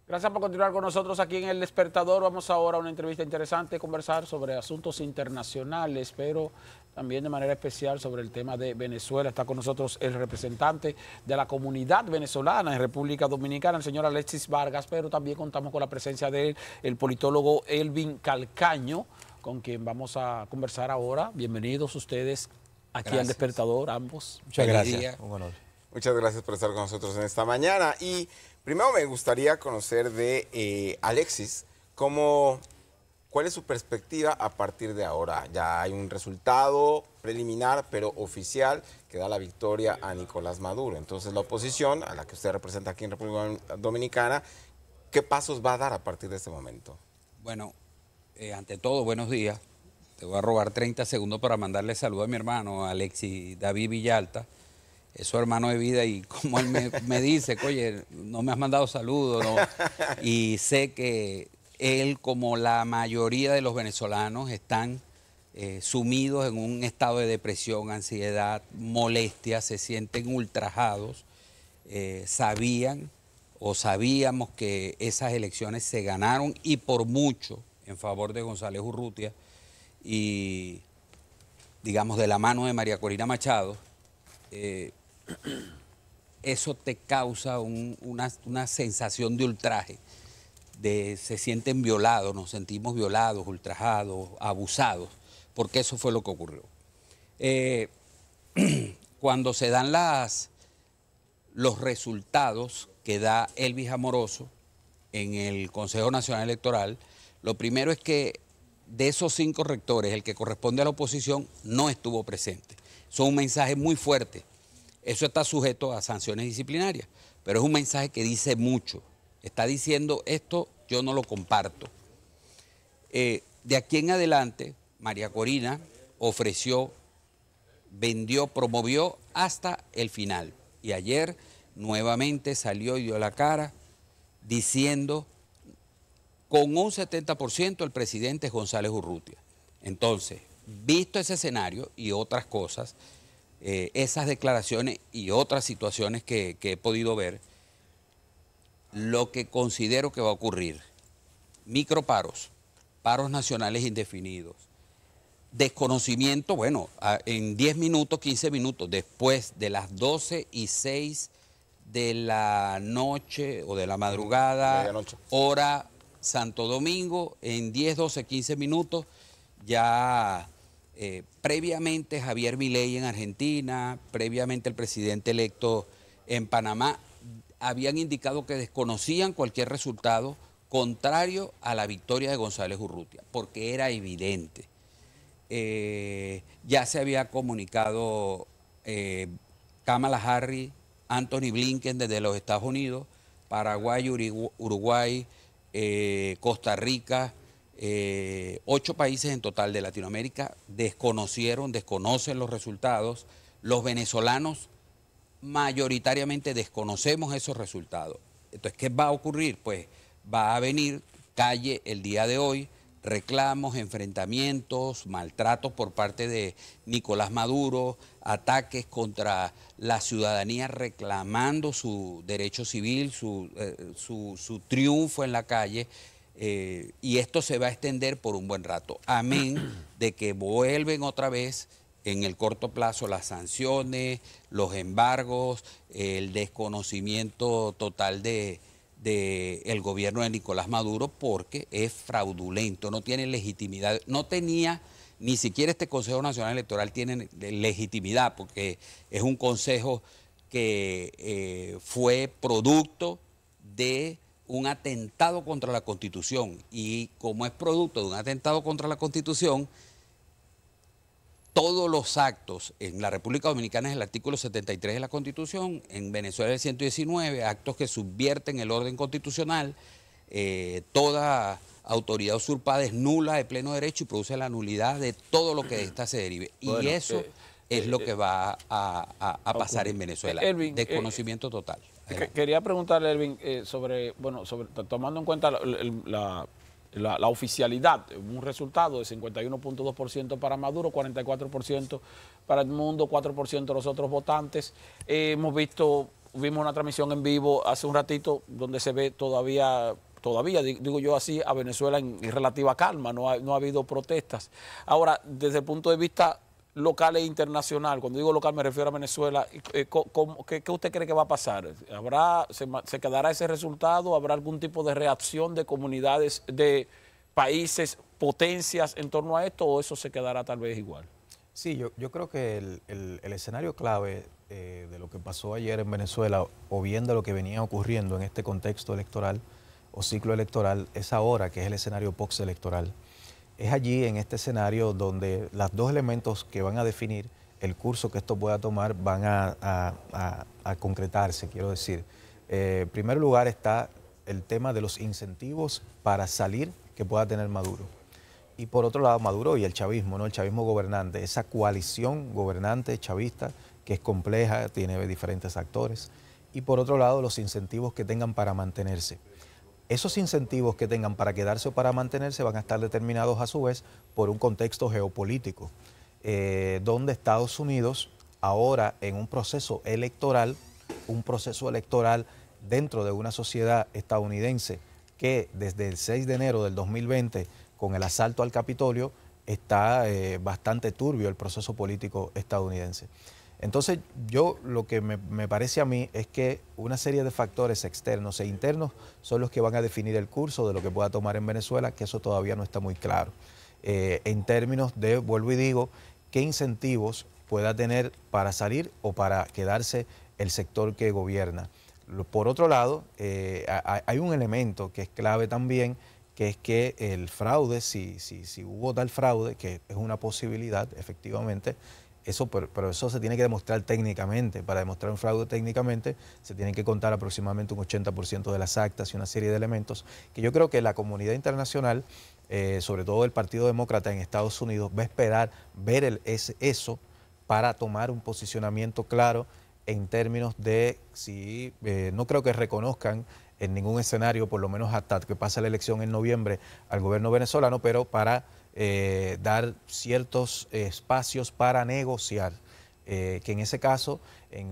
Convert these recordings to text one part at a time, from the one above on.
Gracias por continuar con nosotros aquí en El Despertador. Vamos ahora a una entrevista interesante, conversar sobre asuntos internacionales, pero también de manera especial sobre el tema de Venezuela. Está con nosotros el representante de la comunidad venezolana en República Dominicana, el señor Alexis Vargas, pero también contamos con la presencia de él, el politólogo Elvin Calcaño, con quien vamos a conversar ahora. Bienvenidos ustedes aquí al Despertador, ambos. Muchas gracias. Un honor. Muchas gracias por estar con nosotros en esta mañana. Y primero me gustaría conocer de Alexis, ¿cuál es su perspectiva a partir de ahora? Ya hay un resultado preliminar, pero oficial, que da la victoria a Nicolás Maduro. Entonces la oposición, a la que usted representa aquí en República Dominicana, ¿qué pasos va a dar a partir de este momento? Bueno, ante todo, buenos días. Te voy a robar 30 segundos para mandarle saludo a mi hermano, Alexis David Villalta. Es su hermano de vida y como él me dice, oye, no me has mandado saludos, ¿no? Y sé que él, como la mayoría de los venezolanos, están sumidos en un estado de depresión, ansiedad, molestia, se sienten ultrajados. Sabíamos que esas elecciones se ganaron y por mucho en favor de González Urrutia y, digamos, de la mano de María Corina Machado. Eso te causa una sensación de ultraje, se sienten violados, nos sentimos violados, ultrajados, abusados, porque eso fue lo que ocurrió. Cuando se dan los resultados que da Elvis Amoroso en el Consejo Nacional Electoral, lo primero es que de esos 5 rectores, el que corresponde a la oposición no estuvo presente. Eso es un mensaje muy fuerte. Eso está sujeto a sanciones disciplinarias, pero es un mensaje que dice mucho. Está diciendo esto, yo no lo comparto. De aquí en adelante, María Corina ofreció, vendió, promovió hasta el final. Y ayer nuevamente salió y dio la cara diciendo con un 70% el presidente es González Urrutia. Entonces, visto ese escenario y otras cosas, esas declaraciones y otras situaciones que he podido ver, lo que considero que va a ocurrir: microparos, paros nacionales indefinidos, desconocimiento, bueno, en 10 minutos, 15 minutos, después de las 12:06 de la noche o de la madrugada, hora Santo Domingo, en 10, 12, 15 minutos, ya previamente Javier Milei en Argentina, previamente el presidente electo en Panamá, habían indicado que desconocían cualquier resultado contrario a la victoria de González Urrutia, porque era evidente. Ya se había comunicado Kamala Harris, Anthony Blinken desde los Estados Unidos, Paraguay, Uruguay, Costa Rica, 8 países en total de Latinoamérica desconocen los resultados. Los venezolanos mayoritariamente desconocemos esos resultados. Entonces, ¿qué va a ocurrir? Pues va a venir calle el día de hoy, reclamos, enfrentamientos, maltratos por parte de Nicolás Maduro, ataques contra la ciudadanía reclamando su derecho civil, su triunfo en la calle. Y esto se va a extender por un buen rato, amén de que vuelven otra vez en el corto plazo las sanciones, los embargos, el desconocimiento total del gobierno de Nicolás Maduro, porque es fraudulento, no tiene legitimidad, no tenía, ni siquiera este Consejo Nacional Electoral tiene legitimidad, porque es un consejo que fue producto de un atentado contra la Constitución, y como es producto de un atentado contra la Constitución, todos los actos en la República Dominicana es el artículo 73 de la Constitución, en Venezuela el 119, actos que subvierten el orden constitucional, toda autoridad usurpada es nula de pleno derecho y produce la nulidad de todo lo que de esta se derive. Bueno, y eso es lo que va a pasar en Venezuela, desconocimiento total. Quería preguntarle, Elvin, tomando en cuenta la oficialidad, un resultado de 51.2% para Maduro, 44% para el mundo, 4% de los otros votantes. Hemos visto vimos una transmisión en vivo hace un ratito donde se ve todavía digo yo así, a Venezuela en relativa calma, no ha habido protestas. Ahora, desde el punto de vista local e internacional, cuando digo local me refiero a Venezuela, ¿qué usted cree que va a pasar? ¿Se quedará ese resultado? ¿Habrá algún tipo de reacción de comunidades, de países, potencias en torno a esto, o eso se quedará tal vez igual? Sí, yo creo que el escenario clave de lo que pasó ayer en Venezuela, o bien de lo que venía ocurriendo en este contexto electoral o ciclo electoral, es ahora, que es el escenario postelectoral. Es allí, en este escenario, donde los dos elementos que van a definir el curso que esto pueda tomar van a concretarse, quiero decir. En primer lugar está el tema de los incentivos para salir que pueda tener Maduro. Y por otro lado, Maduro y el chavismo, ¿no? El chavismo gobernante, esa coalición gobernante chavista que es compleja, tiene diferentes actores. Y por otro lado, los incentivos que tengan para mantenerse. Esos incentivos que tengan para quedarse o para mantenerse van a estar determinados a su vez por un contexto geopolítico, donde Estados Unidos ahora en un proceso electoral dentro de una sociedad estadounidense que desde el 6 de enero del 2020, con el asalto al Capitolio, está bastante turbio el proceso político estadounidense. Entonces, lo que me parece a mí es que una serie de factores externos e internos son los que van a definir el curso de lo que pueda tomar en Venezuela, que eso todavía no está muy claro. En términos de, vuelvo y digo, qué incentivos pueda tener para salir o para quedarse el sector que gobierna. Por otro lado, hay un elemento que es clave también, que es que el fraude, si hubo tal fraude, que es una posibilidad, efectivamente, pero eso se tiene que demostrar técnicamente. Para demostrar un fraude técnicamente se tienen que contar aproximadamente un 80% de las actas y una serie de elementos que yo creo que la comunidad internacional, sobre todo el Partido Demócrata en Estados Unidos, va a esperar ver eso para tomar un posicionamiento claro en términos de si, no creo que reconozcan en ningún escenario, por lo menos hasta que pase la elección en noviembre, al gobierno venezolano, pero para dar ciertos espacios para negociar, que en ese caso,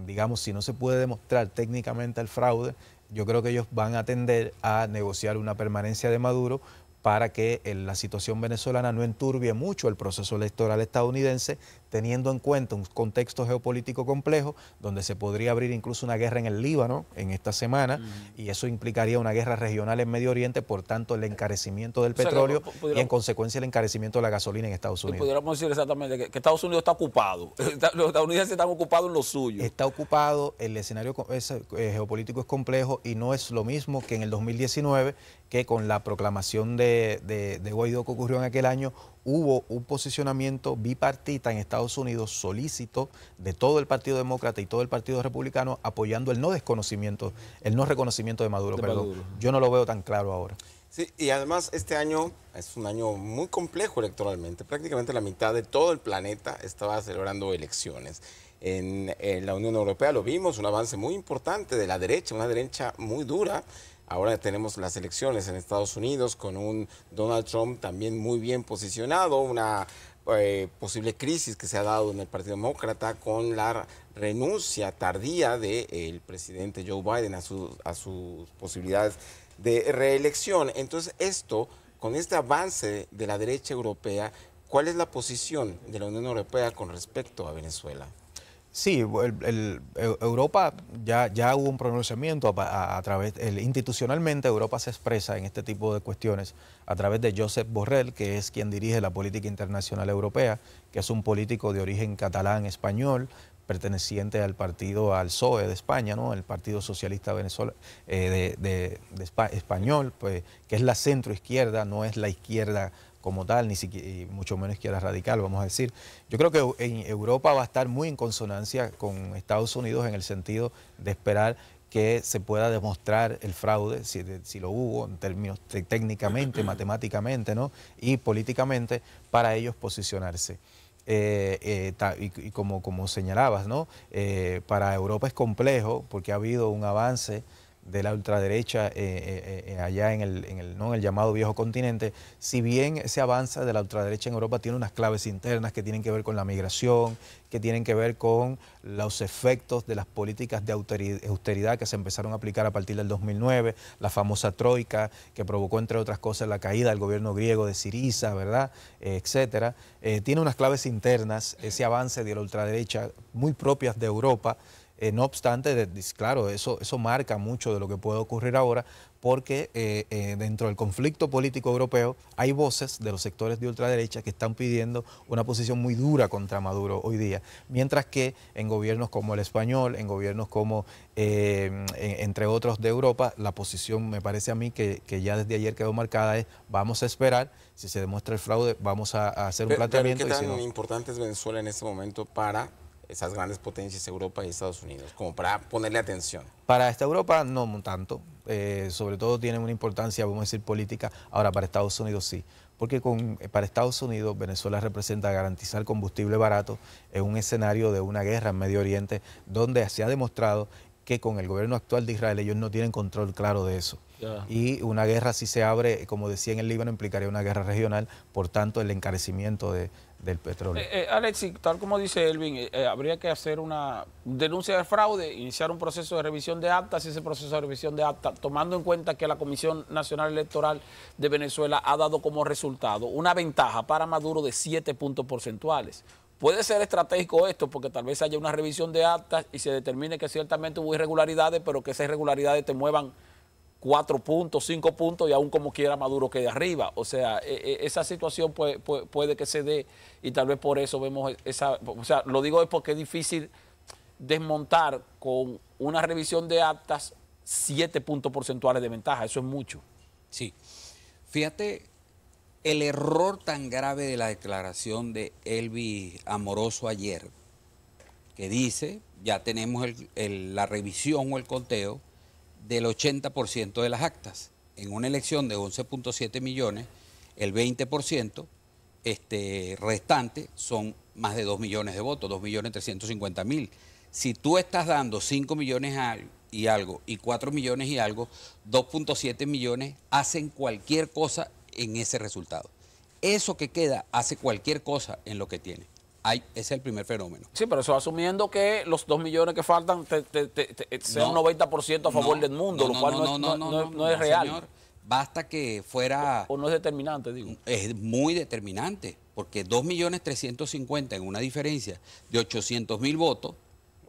digamos, si no se puede demostrar técnicamente el fraude, yo creo que ellos van a tender a negociar una permanencia de Maduro para que la situación venezolana no enturbie mucho el proceso electoral estadounidense, teniendo en cuenta un contexto geopolítico complejo, donde se podría abrir incluso una guerra en el Líbano en esta semana, y eso implicaría una guerra regional en Medio Oriente, por tanto el encarecimiento del petróleo y en consecuencia el encarecimiento de la gasolina en Estados Unidos. Pudiéramos decir exactamente que Estados Unidos está ocupado, los estadounidenses están ocupados en lo suyo. Está ocupado, el escenario geopolítico es complejo y no es lo mismo que en el 2019, que con la proclamación de Guaidó que ocurrió en aquel año, hubo un posicionamiento bipartita en Estados Unidos solícito de todo el Partido Demócrata y todo el Partido Republicano apoyando el no reconocimiento de Maduro. Yo no lo veo tan claro ahora. Sí, y además este año es un año muy complejo electoralmente. Prácticamente la mitad de todo el planeta estaba celebrando elecciones. En la Unión Europea lo vimos, un avance muy importante de la derecha, una derecha muy dura. Ahora tenemos las elecciones en Estados Unidos con un Donald Trump también muy bien posicionado, una posible crisis que se ha dado en el Partido Demócrata con la renuncia tardía del presidente Joe Biden a sus posibilidades de reelección. Entonces con este avance de la derecha europea, ¿cuál es la posición de la Unión Europea con respecto a Venezuela? Sí, Europa ya hubo un pronunciamiento a través, institucionalmente Europa se expresa en este tipo de cuestiones a través de Josep Borrell, que es quien dirige la política internacional europea, que es un político de origen catalán español, perteneciente al PSOE de España, ¿no? El Partido Socialista español, pues, que es la centroizquierda, no es la izquierda como tal, ni siquiera, y mucho menos izquierda radical, vamos a decir. Yo creo que en Europa va a estar muy en consonancia con Estados Unidos en el sentido de esperar que se pueda demostrar el fraude, si lo hubo, en términos técnicamente, matemáticamente, ¿no? Y políticamente, para ellos posicionarse. Y como señalabas, ¿no? Para Europa es complejo porque ha habido un avance de la ultraderecha allá ¿no? en el llamado viejo continente, si bien ese avance de la ultraderecha en Europa tiene unas claves internas que tienen que ver con la migración, que tienen que ver con los efectos de las políticas de austeridad que se empezaron a aplicar a partir del 2009, la famosa troika que provocó, entre otras cosas, la caída del gobierno griego de Siriza, ¿verdad?, etcétera. Tiene unas claves internas, ese avance de la ultraderecha muy propias de Europa. No obstante, claro, eso marca mucho de lo que puede ocurrir ahora, porque dentro del conflicto político europeo hay voces de los sectores de ultraderecha que están pidiendo una posición muy dura contra Maduro hoy día, mientras que en gobiernos como el español, en gobiernos como, entre otros de Europa, la posición me parece a mí que ya desde ayer quedó marcada es: vamos a esperar, si se demuestra el fraude, vamos a hacer un planteamiento. Pero ¿qué y tan si no, importante es Venezuela en este momento para esas grandes potencias, Europa y Estados Unidos, como para ponerle atención? Para esta Europa no tanto, sobre todo tienen una importancia, vamos a decir, política. Ahora, para Estados Unidos sí, porque para Estados Unidos Venezuela representa garantizar combustible barato en un escenario de una guerra en Medio Oriente, donde se ha demostrado que con el gobierno actual de Israel ellos no tienen control claro de eso. Y una guerra, si se abre, como decía en el Líbano, implicaría una guerra regional, por tanto el encarecimiento del petróleo. Alexis, tal como dice Elvin, habría que hacer una denuncia de fraude, iniciar un proceso de revisión de actas, y ese proceso de revisión de actas, tomando en cuenta que la Comisión Nacional Electoral de Venezuela ha dado como resultado una ventaja para Maduro de 7 puntos porcentuales. Puede ser estratégico esto, porque tal vez haya una revisión de actas y se determine que ciertamente hubo irregularidades, pero que esas irregularidades te muevan 4 puntos, 5 puntos, y aún como quiera Maduro quede arriba. O sea, esa situación puede que se dé, y tal vez por eso vemos esa... O sea, lo digo es porque es difícil desmontar con una revisión de actas 7 puntos porcentuales de ventaja. Eso es mucho. Sí. Fíjate el error tan grave de la declaración de Elvis Amoroso ayer, que dice: ya tenemos la revisión o el conteo del 80% de las actas. En una elección de 11.7 millones, el 20% restante son más de 2 millones de votos, 2.350.000. Si tú estás dando 5 millones y algo y 4 millones y algo, 2.7 millones hacen cualquier cosa en ese resultado. Eso que queda hace cualquier cosa en lo que tiene. Ese es el primer fenómeno. Sí, pero eso asumiendo que los 2 millones que faltan sean un 90% a favor del mundo, lo cual no es real. Señor, basta que fuera... O no es determinante, digo. Es muy determinante, porque 2.350.000 en una diferencia de 800.000 votos,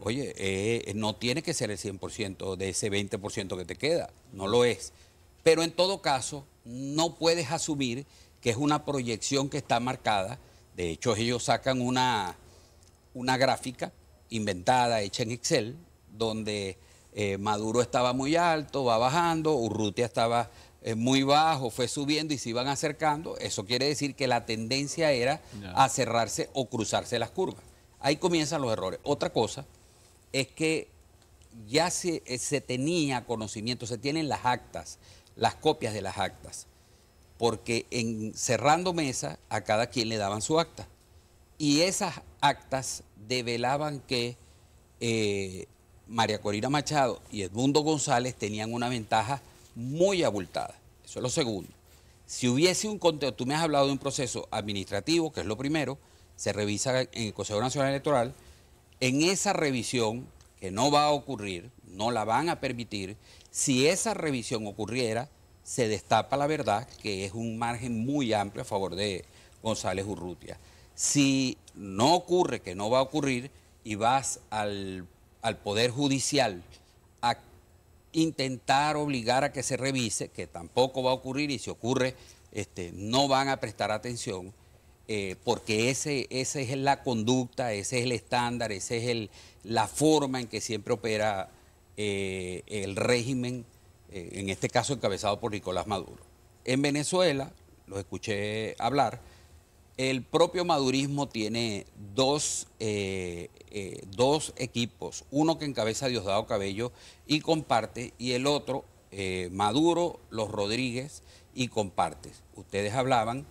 oye, no tiene que ser el 100% de ese 20% que te queda, no lo es. Pero en todo caso, no puedes asumir que es una proyección que está marcada. De hecho, ellos sacan una gráfica inventada, hecha en Excel, donde Maduro estaba muy alto, va bajando, Urrutia estaba muy bajo, fue subiendo y se iban acercando. Eso quiere decir que la tendencia era a cerrarse o cruzarse las curvas. Ahí comienzan los errores. Otra cosa es que ya se tenía conocimiento, se tienen las actas, las copias de las actas, porque cerrando mesa a cada quien le daban su acta. Y esas actas develaban que María Corina Machado y Edmundo González tenían una ventaja muy abultada. Eso es lo segundo. Si hubiese un conteo, tú me has hablado de un proceso administrativo, que es lo primero, se revisa en el Consejo Nacional Electoral. En esa revisión, que no va a ocurrir, no la van a permitir, si esa revisión ocurriera, se destapa la verdad, que es un margen muy amplio a favor de González Urrutia. Si no ocurre, que no va a ocurrir, y vas al Poder Judicial a intentar obligar a que se revise, que tampoco va a ocurrir, y si ocurre, no van a prestar atención, porque esa es la conducta, ese es el estándar, esa es la forma en que siempre opera el régimen, en este caso encabezado por Nicolás Maduro. En Venezuela, lo escuché hablar, el propio madurismo tiene dos equipos, uno que encabeza Diosdado Cabello y comparte, y el otro, Maduro, los Rodríguez y comparte. Ustedes hablaban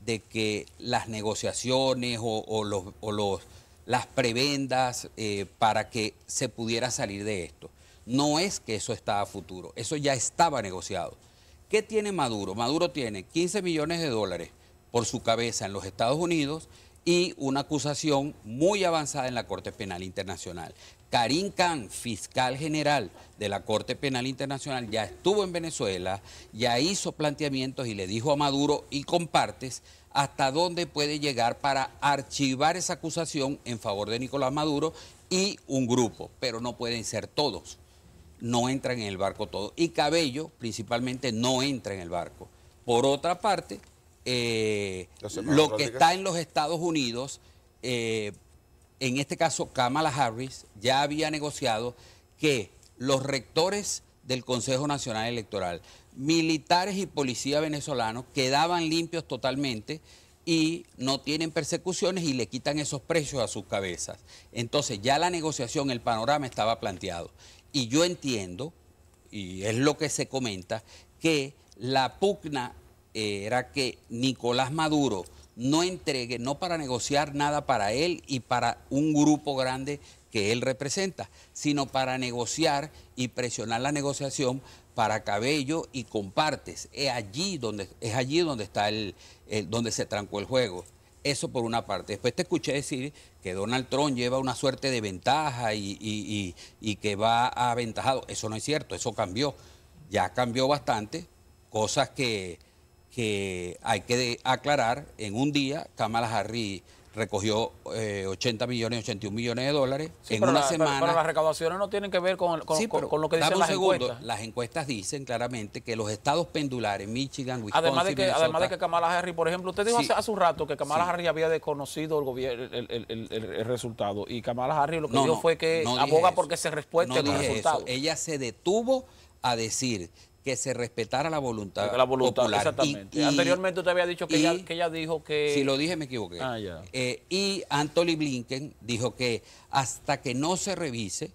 de que las negociaciones las prebendas para que se pudiera salir de esto. No es que eso está a futuro, eso ya estaba negociado. ¿Qué tiene Maduro? Maduro tiene 15 millones de dólares por su cabeza en los Estados Unidos y una acusación muy avanzada en la Corte Penal Internacional. Karim Khan, fiscal general de la Corte Penal Internacional, ya estuvo en Venezuela, ya hizo planteamientos y le dijo a Maduro y compartes hasta dónde puede llegar para archivar esa acusación en favor de Nicolás Maduro y un grupo, pero no pueden ser todos, no entran en el barco todos. Y Cabello, principalmente, no entra en el barco. Por otra parte, lo que está en los Estados Unidos, en este caso Kamala Harris, ya había negociado que los rectores del Consejo Nacional Electoral, militares y policía venezolanos, quedaban limpios totalmente y no tienen persecuciones y le quitan esos precios a sus cabezas. Entonces ya la negociación, el panorama estaba planteado. Y yo entiendo, y es lo que se comenta, que la pugna era que Nicolás Maduro no entregue, no para negociar nada para él y para un grupo grande que él representa, sino para negociar y presionar la negociación para Cabello y compartes. Es allí donde está donde se trancó el juego. Eso por una parte. Después te escuché decir que Donald Trump lleva una suerte de ventaja y que va aventajado. Eso no es cierto, eso cambió. Ya cambió bastante, cosas que hay que aclarar. En un día, Kamala Harris recogió 80 millones, 81 millones de dólares en una semana. Pero las recaudaciones no tienen que ver con lo que dicen las encuestas. Las encuestas dicen claramente que los estados pendulares, Michigan, Wisconsin, además de que Kamala Harris, por ejemplo, usted dijo hace un rato que Kamala Harris había desconocido el resultado, y Kamala Harris lo que dijo fue que aboga porque se respete el resultado. Ella se detuvo a decir que se respetara la voluntad popular. Exactamente. Anteriormente usted había dicho que ella dijo que... Si lo dije, me equivoqué. Y Anthony Blinken dijo que hasta que no se revise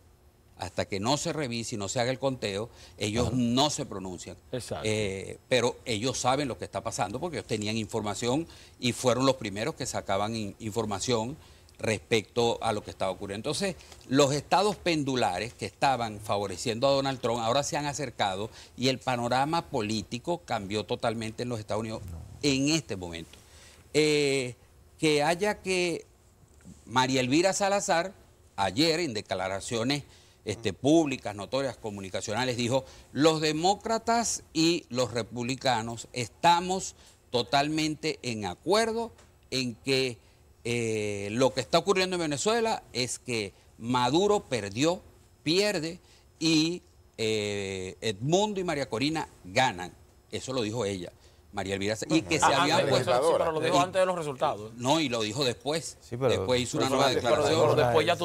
y no se haga el conteo, ellos no se pronuncian. Exacto. Pero ellos saben lo que está pasando porque ellos tenían información y fueron los primeros que sacaban información respecto a lo que estaba ocurriendo. Entonces, los estados pendulares que estaban favoreciendo a Donald Trump ahora se han acercado y el panorama político cambió totalmente en los Estados Unidos en este momento. Que haya que María Elvira Salazar, ayer en declaraciones públicas, notorias, comunicacionales, dijo: los demócratas y los republicanos estamos totalmente en acuerdo en que lo que está ocurriendo en Venezuela es que Maduro pierde y Edmundo y María Corina ganan. Eso lo dijo ella, María Elvira. Y que se habían puesto... pero lo dijo antes de los resultados. No, y lo dijo después. Sí, después hizo una nueva declaración. Pero después ya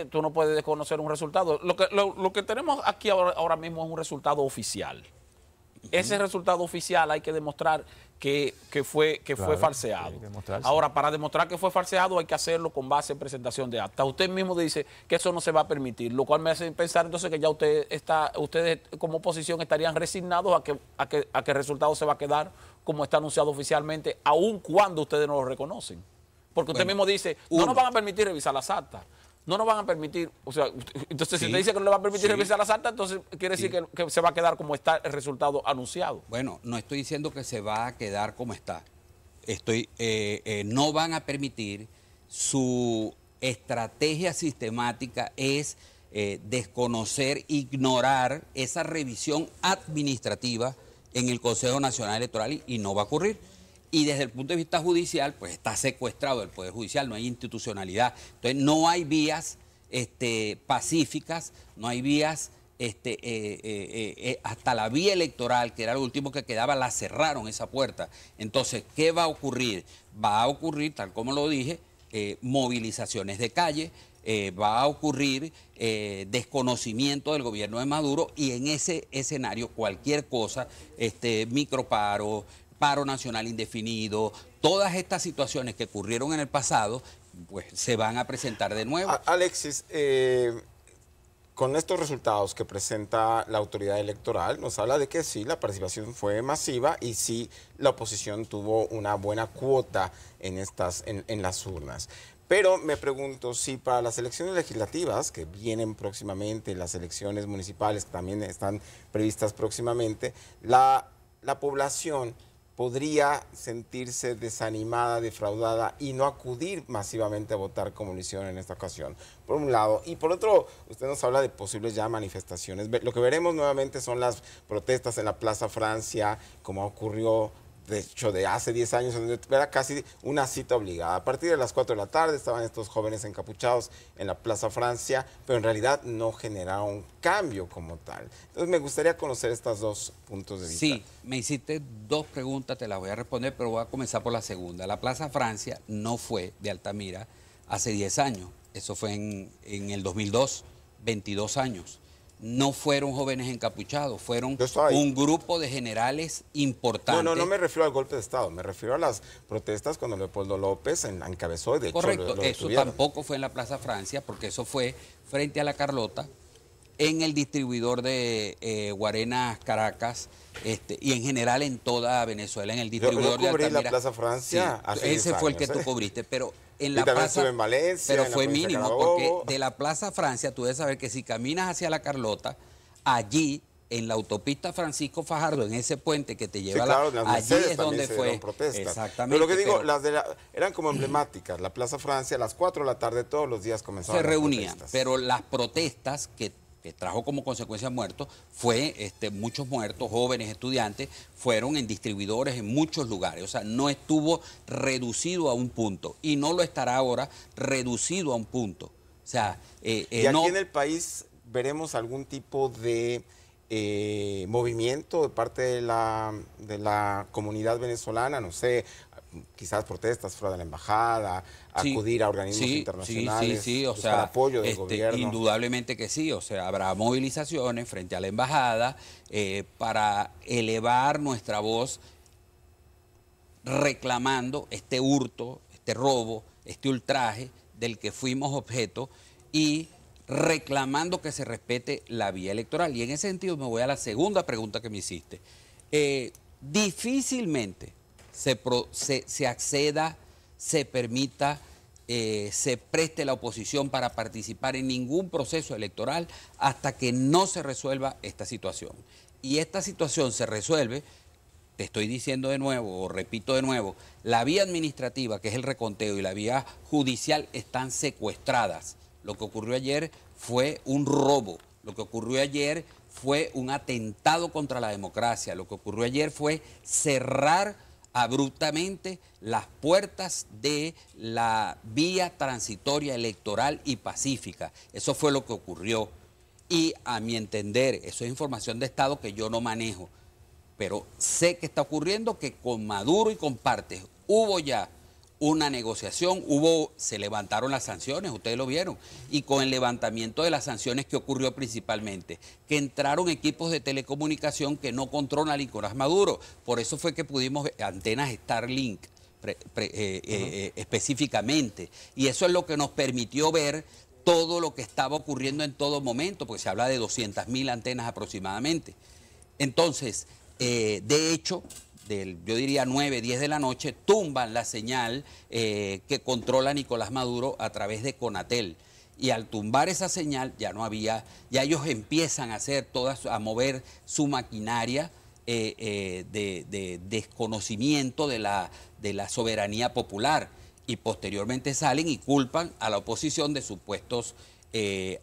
tú no puedes desconocer un resultado. Lo que tenemos aquí ahora mismo es un resultado oficial. Ese resultado oficial hay que demostrar que fue falseado. Ahora, para demostrar que fue falseado hay que hacerlo con base en presentación de acta. Usted mismo dice que eso no se va a permitir, lo cual me hace pensar entonces que ya ustedes como oposición estarían resignados a que el resultado se va a quedar como está anunciado oficialmente, aun cuando ustedes no lo reconocen. Porque usted mismo dice, no nos van a permitir revisar las actas. No nos van a permitir, o sea, entonces si usted dice que no le va a permitir revisar las actas, entonces quiere decir que se va a quedar como está el resultado anunciado. Bueno, no estoy diciendo que se va a quedar como está. No van a permitir, su estrategia sistemática es desconocer, ignorar esa revisión administrativa en el Consejo Nacional Electoral y no va a ocurrir. Y desde el punto de vista judicial, pues está secuestrado el Poder Judicial, no hay institucionalidad. Entonces no hay vías pacíficas, no hay vías, hasta la vía electoral, que era lo último que quedaba, la cerraron esa puerta. Entonces, ¿qué va a ocurrir? Va a ocurrir, tal como lo dije, movilizaciones de calle, va a ocurrir desconocimiento del gobierno de Maduro, y en ese escenario cualquier cosa, microparo, paro nacional indefinido, todas estas situaciones que ocurrieron en el pasado, pues se van a presentar de nuevo. Alexis, con estos resultados que presenta la autoridad electoral, nos habla de que sí, la participación fue masiva y sí, la oposición tuvo una buena cuota en las urnas. Pero me pregunto si para las elecciones legislativas que vienen próximamente, las elecciones municipales que también están previstas próximamente, la población podría sentirse desanimada, defraudada y no acudir masivamente a votar como lo hicieron en esta ocasión, por un lado. Y por otro, usted nos habla de posibles ya manifestaciones. Lo que veremos nuevamente son las protestas en la Plaza Francia, como ocurrió de hecho de hace 10 años, donde era casi una cita obligada. A partir de las 4 de la tarde estaban estos jóvenes encapuchados en la Plaza Francia, pero en realidad no generaron cambio como tal. Entonces me gustaría conocer estos dos puntos de vista. Sí, me hiciste dos preguntas, te las voy a responder, pero voy a comenzar por la segunda. La Plaza Francia no fue de Altamira hace 10 años, eso fue en el 2002, 22 años. No fueron jóvenes encapuchados, fueron un grupo de generales importantes. No me refiero al golpe de Estado, me refiero a las protestas cuando Leopoldo López encabezó y de hecho lo eso tampoco fue en la Plaza Francia, porque eso fue frente a la Carlota, en el distribuidor de Guarenas, Caracas, y en general en toda Venezuela, en el distribuidor yo cubrí de Altamira. la Plaza Francia hace 10 ese fue el que años, tú cubriste, pero en y la también plaza, estuve en Valencia, pero en la fue provincia de mínimo, Carabobo. porque de la Plaza Francia tú debes saber que si caminas hacia la Carlota, allí en la autopista Francisco Fajardo, en ese puente que te lleva allí es donde fue. Exactamente. Pero lo que digo, eran como emblemáticas. La Plaza Francia a las 4 de la tarde todos los días comenzaban. Se reunían, pero las protestas que trajo como consecuencia muertos fue muchos muertos, jóvenes, estudiantes, fueron en distribuidores en muchos lugares. O sea, no estuvo reducido a un punto y no lo estará ahora reducido a un punto. O sea, y aquí en el país veremos algún tipo de movimiento de parte de la comunidad venezolana, no sé, quizás protestas fuera de la embajada, acudir a organismos internacionales, o sea, buscar apoyo del gobierno. Indudablemente que sí, o sea, habrá movilizaciones frente a la embajada para elevar nuestra voz reclamando este hurto, este robo, este ultraje del que fuimos objeto y reclamando que se respete la vía electoral. Y en ese sentido me voy a la segunda pregunta que me hiciste. Difícilmente se acceda, se permita, se preste la oposición para participar en ningún proceso electoral hasta que no se resuelva esta situación. Y esta situación se resuelve, te estoy diciendo de nuevo, o repito de nuevo, la vía administrativa, que es el reconteo, y la vía judicial están secuestradas. Lo que ocurrió ayer fue un robo, lo que ocurrió ayer fue un atentado contra la democracia, lo que ocurrió ayer fue cerrar abruptamente las puertas de la vía transitoria electoral y pacífica. Eso fue lo que ocurrió. Y a mi entender, eso es información de Estado que yo no manejo, pero sé que está ocurriendo que con Maduro y con partes hubo ya una negociación, se levantaron las sanciones, ustedes lo vieron, y con el levantamiento de las sanciones que ocurrió principalmente, que entraron equipos de telecomunicación que no controla Nicolás Maduro, por eso fue que pudimos ver antenas Starlink específicamente, y eso es lo que nos permitió ver todo lo que estaba ocurriendo en todo momento, porque se habla de 200.000 antenas aproximadamente. Entonces, de hecho, yo diría 9, 10 de la noche, tumban la señal que controla Nicolás Maduro a través de Conatel. Y al tumbar esa señal ya no había, ya ellos empiezan a mover su maquinaria de desconocimiento de la soberanía popular. Y posteriormente salen y culpan a la oposición de supuestos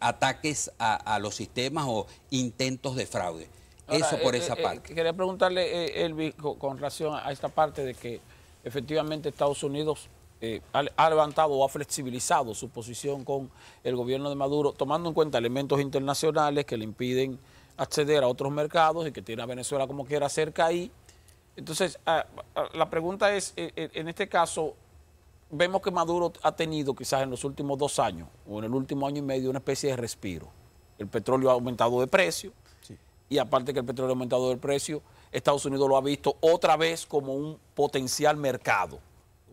ataques a los sistemas o intentos de fraude. Ahora, eso por esa parte. Quería preguntarle, Elvis, con relación a esta parte de que efectivamente Estados Unidos ha levantado o ha flexibilizado su posición con el gobierno de Maduro, tomando en cuenta elementos internacionales que le impiden acceder a otros mercados y que tiene a Venezuela como quiera cerca ahí. Entonces, la pregunta es, en este caso, vemos que Maduro ha tenido quizás en los últimos 2 años o en el último año y medio una especie de respiro. El petróleo ha aumentado de precio. Y aparte que el petróleo ha aumentado el precio, Estados Unidos lo ha visto otra vez como un potencial mercado.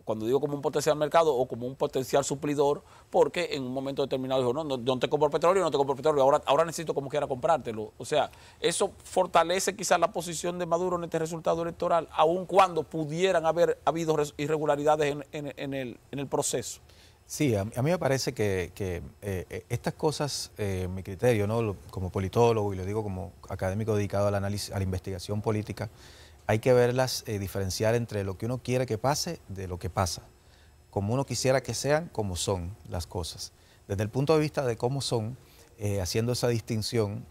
Cuando digo como un potencial mercado o como un potencial suplidor, porque en un momento determinado dijo, no te compro petróleo, no te compro petróleo, ahora necesito como quiera comprártelo. O sea, eso fortalece quizás la posición de Maduro en este resultado electoral, aun cuando pudieran haber habido irregularidades en el proceso. Sí, a mí me parece que estas cosas, mi criterio, ¿no? Como politólogo y lo digo como académico dedicado al análisis, a la investigación política, hay que verlas, diferenciar entre lo que uno quiere que pase de lo que pasa, como uno quisiera que sean, como son las cosas. Desde el punto de vista de cómo son, haciendo esa distinción,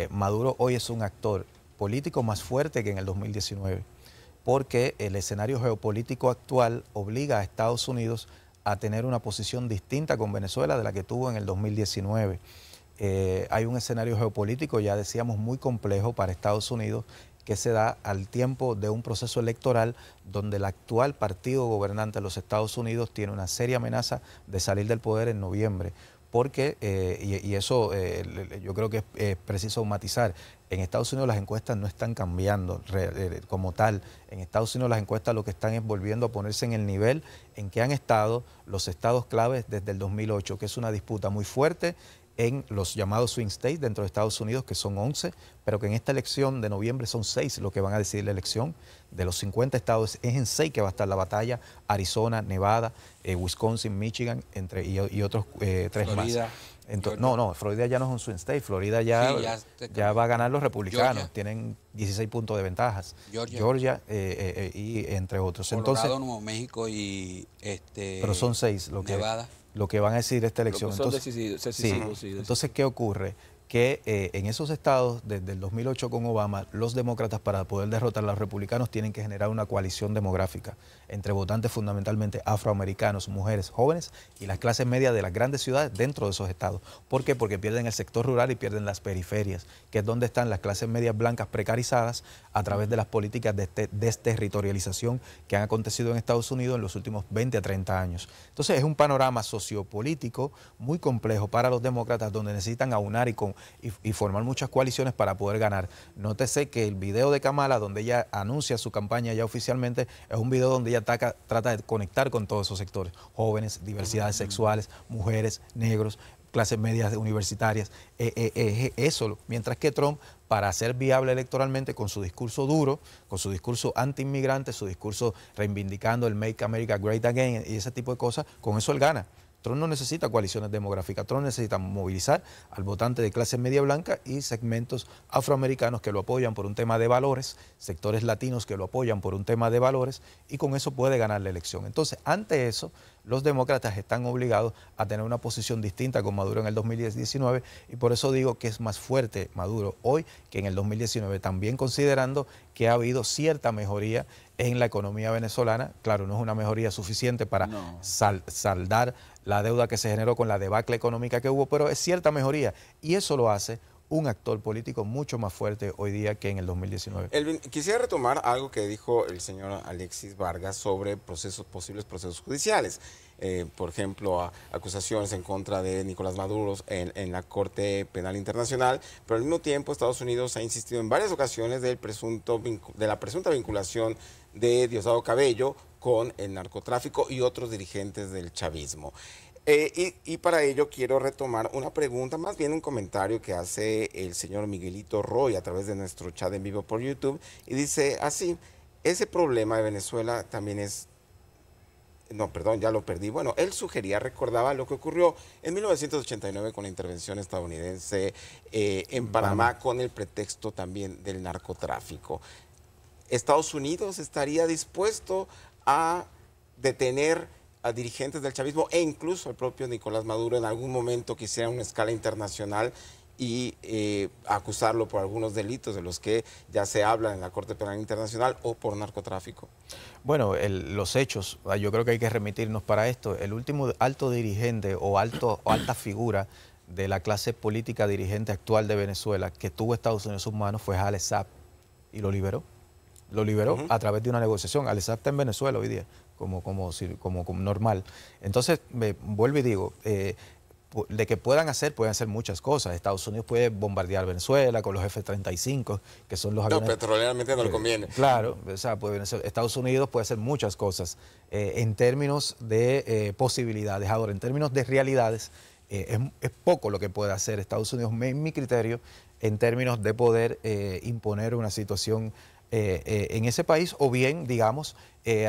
Maduro hoy es un actor político más fuerte que en el 2019, porque el escenario geopolítico actual obliga a Estados Unidos a tener una posición distinta con Venezuela de la que tuvo en el 2019. Hay un escenario geopolítico, ya decíamos, muy complejo para Estados Unidos, que se da al tiempo de un proceso electoral donde el actual partido gobernante de los Estados Unidos tiene una seria amenaza de salir del poder en noviembre. Porque, y eso yo creo que es preciso matizar, en Estados Unidos las encuestas no están cambiando como tal. En Estados Unidos las encuestas lo que están es volviendo a ponerse en el nivel en que han estado los estados claves desde el 2008, que es una disputa muy fuerte en los llamados swing states dentro de Estados Unidos, que son 11, pero que en esta elección de noviembre son 6 los que van a decidir la elección. De los 50 estados es en 6 que va a estar la batalla: Arizona, Nevada, Wisconsin, Michigan, y otros 3 Florida, más. Entonces, no, Florida ya no es un swing state, Florida ya, sí, ya va a ganar los republicanos, Georgia. Tienen 16 puntos de ventajas. Georgia. Y entre otros. Colorado, Entonces, Nuevo México y pero son 6 Nevada. lo que van a decidir esta elección. Son Entonces, decisivos, sí. entonces, ¿qué ocurre? Que en esos estados, desde el 2008 con Obama, los demócratas, para poder derrotar a los republicanos, tienen que generar una coalición demográfica entre votantes fundamentalmente afroamericanos, mujeres, jóvenes y las clases medias de las grandes ciudades dentro de esos estados. ¿Por qué? Porque pierden el sector rural y pierden las periferias, que es donde están las clases medias blancas precarizadas a través de las políticas de desterritorialización que han acontecido en Estados Unidos en los últimos 20 a 30 años. Entonces, es un panorama sociopolítico muy complejo para los demócratas, donde necesitan aunar y formar muchas coaliciones para poder ganar. Nótese que el video de Kamala, donde ella anuncia su campaña ya oficialmente, es un video donde ella trata de conectar con todos esos sectores: jóvenes, diversidades sexuales, mujeres, negros, clases medias universitarias. Eso, mientras que Trump, para ser viable electoralmente, con su discurso duro, con su discurso anti-inmigrante, su discurso reivindicando el Make America Great Again y ese tipo de cosas, con eso él gana. Trump no necesita coaliciones demográficas, Trump necesita movilizar al votante de clase media blanca y segmentos afroamericanos que lo apoyan por un tema de valores, sectores latinos que lo apoyan por un tema de valores, y con eso puede ganar la elección. Entonces, ante eso, los demócratas están obligados a tener una posición distinta con Maduro en el 2019, y por eso digo que es más fuerte Maduro hoy que en el 2019, también considerando que ha habido cierta mejoría en la economía venezolana. Claro, no es una mejoría suficiente para saldar la deuda que se generó con la debacle económica que hubo, pero es cierta mejoría, y eso lo hace un actor político mucho más fuerte hoy día que en el 2019. Elvin, quisiera retomar algo que dijo el señor Alexis Vargas sobre posibles procesos judiciales. Por ejemplo, acusaciones en contra de Nicolás Maduro en la Corte Penal Internacional, pero al mismo tiempo Estados Unidos ha insistido en varias ocasiones de la presunta vinculación de Diosdado Cabello con el narcotráfico y otros dirigentes del chavismo. Y para ello quiero retomar una pregunta, más bien un comentario que hace el señor Miguelito Roy a través de nuestro chat en vivo por YouTube, y dice así: ese problema de Venezuela también es... No, perdón, ya lo perdí. Bueno, él recordaba lo que ocurrió en 1989 con la intervención estadounidense en Panamá, con el pretexto también del narcotráfico. ¿Estados Unidos estaría dispuesto a detener a dirigentes del chavismo e incluso al propio Nicolás Maduro en algún momento que hiciera una escala internacional y acusarlo por algunos delitos de los que ya se habla en la Corte Penal Internacional o por narcotráfico? Bueno, los hechos, yo creo que hay que remitirnos para esto. El último alto dirigente o alta figura de la clase política dirigente actual de Venezuela que tuvo Estados Unidos en sus manos fue Alex Saab, y lo liberó. Lo liberó a través de una negociación. Alex Saab está en Venezuela hoy día, como normal. Entonces, vuelvo y digo, de que pueden hacer muchas cosas. Estados Unidos puede bombardear Venezuela con los F-35, que son los aviones... No, petroleramente no le conviene. Claro, o sea, Estados Unidos puede hacer muchas cosas en términos de posibilidades. Ahora, en términos de realidades, es poco lo que puede hacer Estados Unidos, en mi criterio, en términos de poder imponer una situación en ese país, o bien, digamos,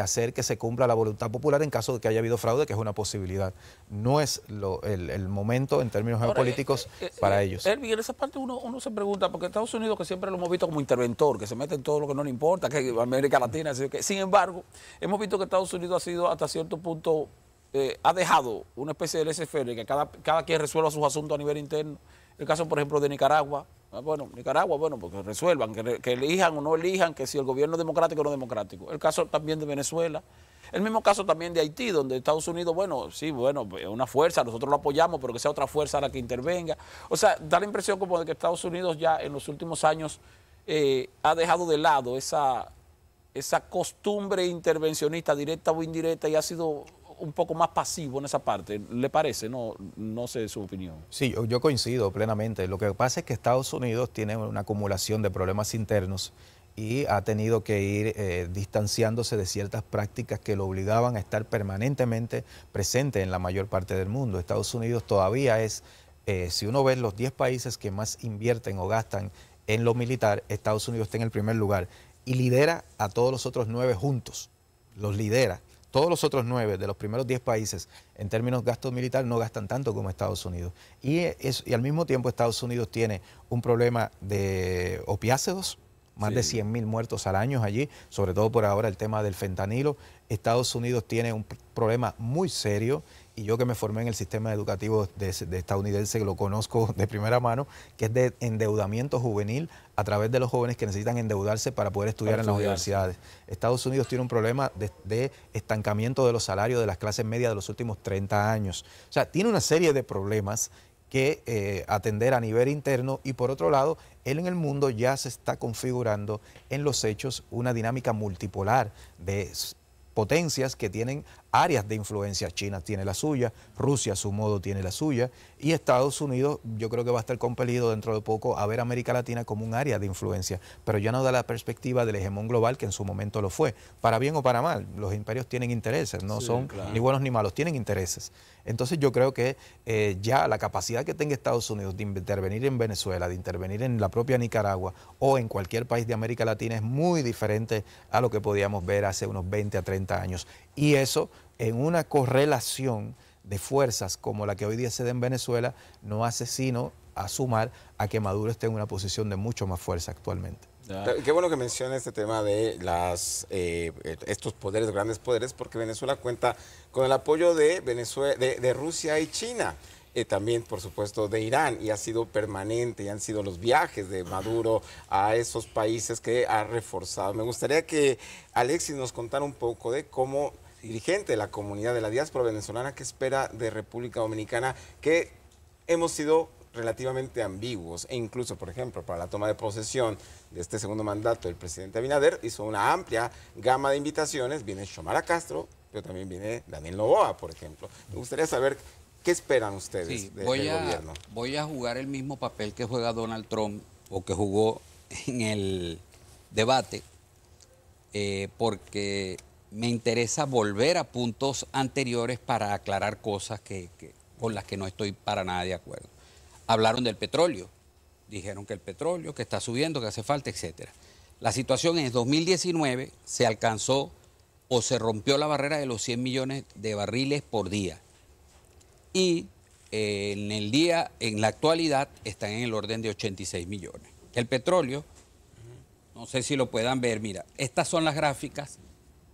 hacer que se cumpla la voluntad popular en caso de que haya habido fraude, que es una posibilidad. No es el momento en términos geopolíticos para ellos. Elvi, en esa parte uno se pregunta, porque Estados Unidos, que siempre lo hemos visto como interventor, que se mete en todo lo que no le importa, que América Latina, así que, sin embargo, hemos visto que Estados Unidos ha sido hasta cierto punto, ha dejado una especie de laissez-faire, que cada quien resuelva sus asuntos a nivel interno. El caso, por ejemplo, de Nicaragua. Nicaragua, porque resuelvan, que elijan o no elijan, que si el gobierno es democrático o no democrático. El caso también de Venezuela. El mismo caso también de Haití, donde Estados Unidos, es una fuerza, nosotros lo apoyamos, pero que sea otra fuerza la que intervenga. O sea, da la impresión como de que Estados Unidos ya en los últimos años ha dejado de lado esa costumbre intervencionista, directa o indirecta, y ha sido un poco más pasivo en esa parte. ¿Le parece? No sé su opinión. Sí, yo coincido plenamente. Lo que pasa es que Estados Unidos tiene una acumulación de problemas internos y ha tenido que ir distanciándose de ciertas prácticas que lo obligaban a estar permanentemente presente en la mayor parte del mundo. Estados Unidos todavía es, si uno ve los 10 países que más invierten o gastan en lo militar, Estados Unidos está en el primer lugar y lidera a todos los otros 9 juntos. Los lidera. Todos los otros 9 de los primeros 10 países en términos de gasto militar no gastan tanto como Estados Unidos. Y al mismo tiempo Estados Unidos tiene un problema de opiáceos, más de 100.000 muertos al año allí, sobre todo por ahora el tema del fentanilo. Estados Unidos tiene un problema muy serio, y yo que me formé en el sistema educativo de estadounidense, lo conozco de primera mano, que es de endeudamiento juvenil a través de los jóvenes que necesitan endeudarse para poder estudiar en las universidades. Estados Unidos tiene un problema de estancamiento de los salarios de las clases medias de los últimos 30 años. O sea, tiene una serie de problemas que atender a nivel interno, y por otro lado, él en el mundo ya se está configurando en los hechos una dinámica multipolar de potencias que tienen áreas de influencia. China tiene la suya, Rusia a su modo tiene la suya, y Estados Unidos yo creo que va a estar compelido dentro de poco a ver a América Latina como un área de influencia, pero ya no da la perspectiva del hegemón global que en su momento lo fue, para bien o para mal. Los imperios tienen intereses, no son ni buenos ni malos, tienen intereses. Entonces yo creo que ya la capacidad que tenga Estados Unidos de intervenir en Venezuela, de intervenir en la propia Nicaragua o en cualquier país de América Latina es muy diferente a lo que podíamos ver hace unos 20 a 30 años. Y eso, en una correlación de fuerzas como la que hoy día se da en Venezuela, no hace sino a sumar a que Maduro esté en una posición de mucho más fuerza actualmente. Qué bueno que menciona este tema de estos poderes, grandes poderes, porque Venezuela cuenta con el apoyo de Rusia y China. También, por supuesto, de Irán, y ha sido permanente, y han sido los viajes de Maduro a esos países que ha reforzado. Me gustaría que Alexis nos contara un poco de cómo dirigente de la comunidad de la diáspora venezolana, que espera de República Dominicana, que hemos sido relativamente ambiguos, e incluso, por ejemplo, para la toma de posesión de este segundo mandato del presidente Abinader, hizo una amplia gama de invitaciones. Viene Xiomara Castro, pero también viene Daniel Noboa, por ejemplo. Me gustaría saber qué esperan ustedes del gobierno. Voy a jugar el mismo papel que juega Donald Trump, o que jugó en el debate, porque me interesa volver a puntos anteriores para aclarar cosas con las que no estoy para nada de acuerdo. Hablaron del petróleo, dijeron que el petróleo, que está subiendo, que hace falta, etcétera. La situación es, 2019 se alcanzó o se rompió la barrera de los 100 millones de barriles por día. Y en la actualidad están en el orden de 86 millones. El petróleo, no sé si lo puedan ver, mira, estas son las gráficas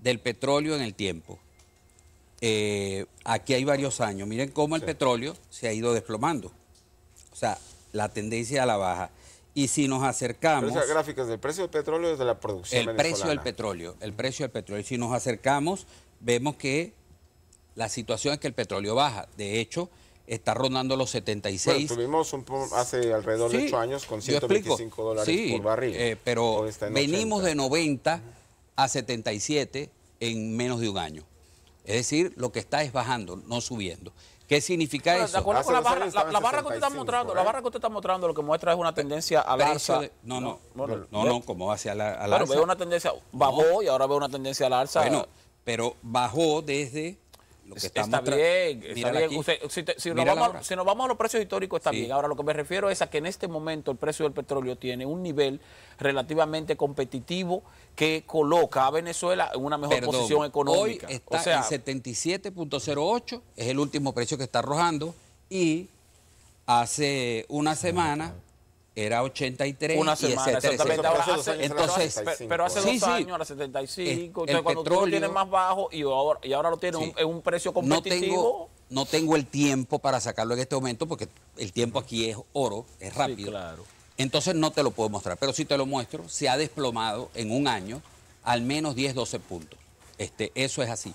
del petróleo en el tiempo. Aquí hay varios años. Miren cómo el petróleo se ha ido desplomando. O sea, la tendencia a la baja. Y si nos acercamos... Pero esas gráficas del precio del petróleo es de la producción venezolana. El precio del petróleo. Y si nos acercamos, vemos que la situación es que el petróleo baja. De hecho, está rondando los 76. Bueno, tuvimos hace alrededor de 8 años con $125 por barril. Pero venimos de 90 a 77 en menos de un año. Es decir, lo que está es bajando, no subiendo. ¿Qué significa eso? De acuerdo con la barra que usted está mostrando, la barra que usted está mostrando lo que muestra es una tendencia al alza. No, como hacia la alza. Bueno, veo una tendencia, bajó y ahora veo una tendencia al alza. Bueno, pero bajó desde Lo que está bien, está bien. Si nos vamos a los precios históricos, está bien. Ahora, lo que me refiero es a que en este momento el precio del petróleo tiene un nivel relativamente competitivo que coloca a Venezuela en una mejor posición económica. Hoy está en 77.08, es el último precio que está arrojando, y hace una semana era 83. Una semana, exactamente. Entonces, pero hace 2 años era 75. Entonces, cuando tú lo tienes más bajo y ahora lo tienes en un precio competitivo. No tengo el tiempo para sacarlo en este momento porque el tiempo aquí es oro, es rápido. Sí, claro. Entonces no te lo puedo mostrar, pero si te lo muestro, se ha desplomado en un año al menos 10, 12 puntos. Eso es así.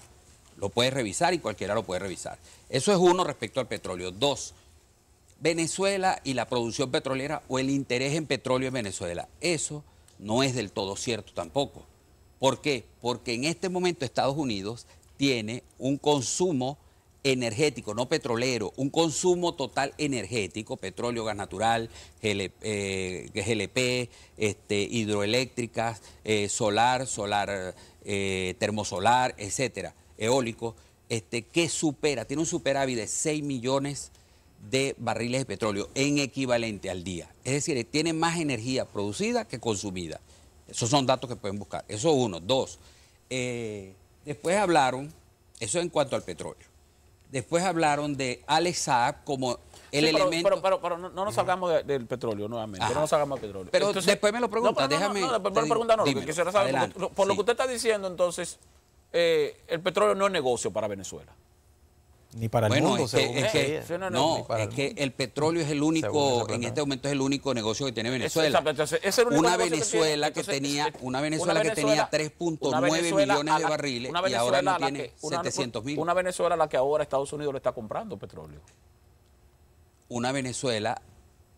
Lo puedes revisar y cualquiera lo puede revisar. Eso es uno respecto al petróleo. 2, Venezuela y la producción petrolera o el interés en petróleo en Venezuela. Eso no es del todo cierto tampoco. ¿Por qué? Porque en este momento Estados Unidos tiene un consumo energético, no petrolero, un consumo total energético, petróleo, gas natural, GLP, hidroeléctricas, solar, termosolar, etcétera, eólico, que tiene un superávit de 6 millones de barriles de petróleo en equivalente al día. Es decir, tiene más energía producida que consumida. Esos son datos que pueden buscar. Eso es uno. 2, después hablaron, eso en cuanto al petróleo. Después hablaron de Alex Saab como el elemento... Pero no nos salgamos del petróleo nuevamente. Ajá. No nos salgamos del petróleo. Pero entonces, después me lo preguntas, déjame... después me lo preguntas, porque quisiera saber, por lo que usted está diciendo, entonces, el petróleo no es negocio para Venezuela. Ni para el mundo, es que el petróleo es el único, en este momento es el único negocio que tiene Venezuela. Una Venezuela que tenía 3.9 millones de barriles y ahora no tiene 700.000. Una Venezuela a la que ahora Estados Unidos le está comprando petróleo. Una Venezuela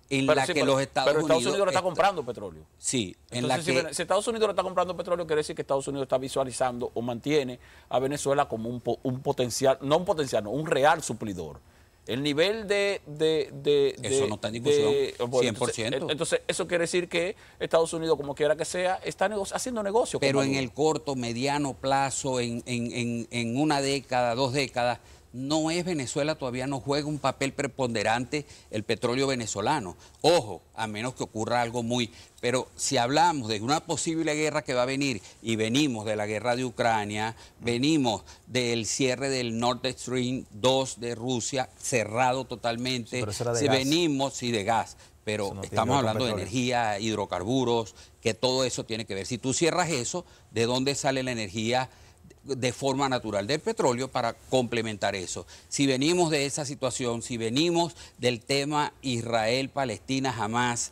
en la que los Estados Unidos le está comprando petróleo. Sí, entonces, si Estados Unidos le está comprando petróleo, quiere decir que Estados Unidos está visualizando o mantiene a Venezuela como un potencial, un real suplidor. El nivel eso no está en discusión, 100%. Entonces, eso quiere decir que Estados Unidos, como quiera que sea, está haciendo negocio. Pero en el corto, mediano plazo, en una década, 2 décadas, no es Venezuela, todavía no juega un papel preponderante el petróleo venezolano. Ojo, a menos que ocurra algo Pero si hablamos de una posible guerra que va a venir, y venimos de la guerra de Ucrania, venimos del cierre del Nord Stream 2 de Rusia, cerrado totalmente, si venimos, de gas, pero estamos hablando de energía, hidrocarburos, que todo eso tiene que ver. Si tú cierras eso, ¿de dónde sale la energía de forma natural del petróleo para complementar eso? Si venimos de esa situación, si venimos del tema Israel-Palestina, Hamas,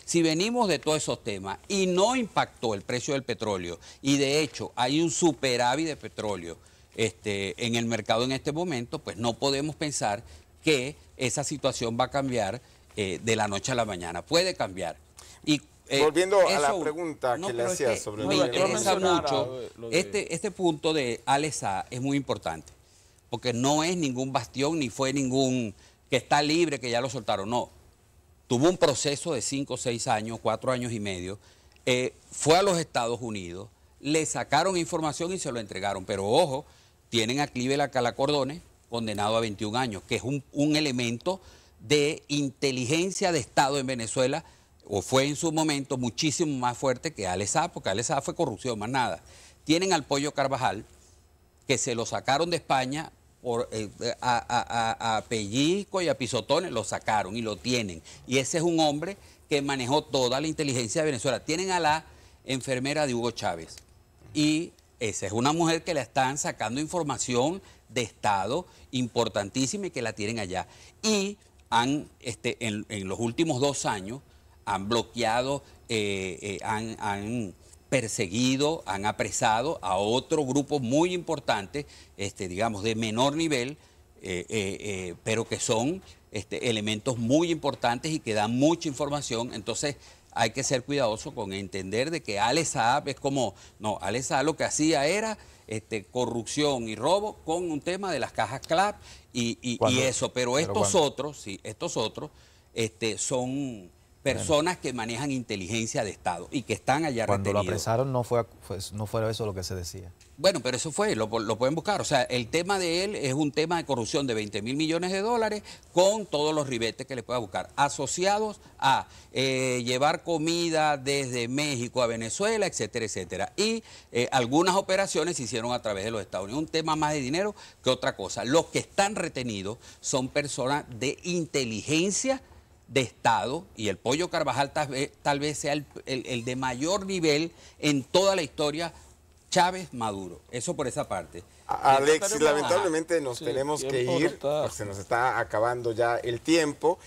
si venimos de todos esos temas y no impactó el precio del petróleo, y de hecho hay un superávit de petróleo en el mercado en este momento, pues no podemos pensar que esa situación va a cambiar de la noche a la mañana. Puede cambiar. Y volviendo a la pregunta que le hacía sobre el... Me interesa mucho, este punto de Alex Saab es muy importante, porque no es ningún bastión, ni fue ningún que está libre, que ya lo soltaron, no. Tuvo un proceso de 5, 6 años, 4 años y medio, fue a los Estados Unidos, le sacaron información y se lo entregaron, pero ojo, tienen a Clive Calacordones condenado a 21 años, que es un elemento de inteligencia de Estado en Venezuela, o fue en su momento muchísimo más fuerte que Alex Saab, porque Alex Saab fue corrupción, más nada. Tienen al Pollo Carvajal, que se lo sacaron de España, a pellizco y a pisotones, lo sacaron y lo tienen. Y ese es un hombre que manejó toda la inteligencia de Venezuela. Tienen a la enfermera de Hugo Chávez. Y esa es una mujer que le están sacando información de Estado importantísima y que la tienen allá. Y han, en los últimos 2 años, han bloqueado, han perseguido, han apresado a otro grupo muy importante, digamos, de menor nivel, pero que son elementos muy importantes y que dan mucha información. Entonces hay que ser cuidadoso con entender de que Alex Saab es como... No, Alex Saab lo que hacía era corrupción y robo con un tema de las cajas CLAP y eso. Pero estos otros, sí, son personas que manejan inteligencia de Estado y que están allá Cuando lo retenidos. apresaron no fue eso lo que se decía. Bueno, pero eso fue, lo pueden buscar. O sea, el tema de él es un tema de corrupción de 20.000 millones de dólares con todos los ribetes que le pueda buscar, asociados a llevar comida desde México a Venezuela, etcétera, etcétera. Y algunas operaciones se hicieron a través de los Estados Unidos. Un tema más de dinero que otra cosa. Los que están retenidos son personas de inteligencia de Estado, y el Pollo Carvajal tal vez sea el de mayor nivel en toda la historia Chávez Maduro. Eso por esa parte. Alexis, lamentablemente nos tenemos que ir, pues se nos está acabando ya el tiempo.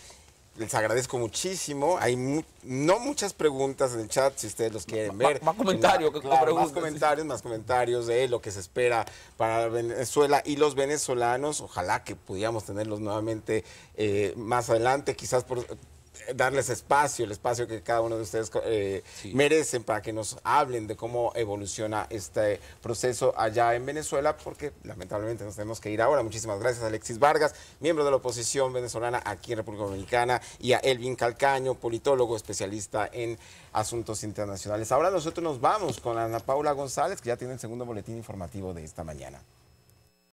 Les agradezco muchísimo. Hay no muchas preguntas en el chat, si ustedes los quieren ver. Más comentarios que preguntas. Más comentarios de lo que se espera para Venezuela y los venezolanos. Ojalá que pudiéramos tenerlos nuevamente más adelante, quizás por darles espacio, el espacio que cada uno de ustedes merecen para que nos hablen de cómo evoluciona este proceso allá en Venezuela, porque lamentablemente nos tenemos que ir ahora. Muchísimas gracias a Alexis Vargas, miembro de la oposición venezolana aquí en República Dominicana, y a Elvin Calcaño, politólogo especialista en asuntos internacionales. Ahora nosotros nos vamos con Ana Paula González, que ya tiene el segundo boletín informativo de esta mañana.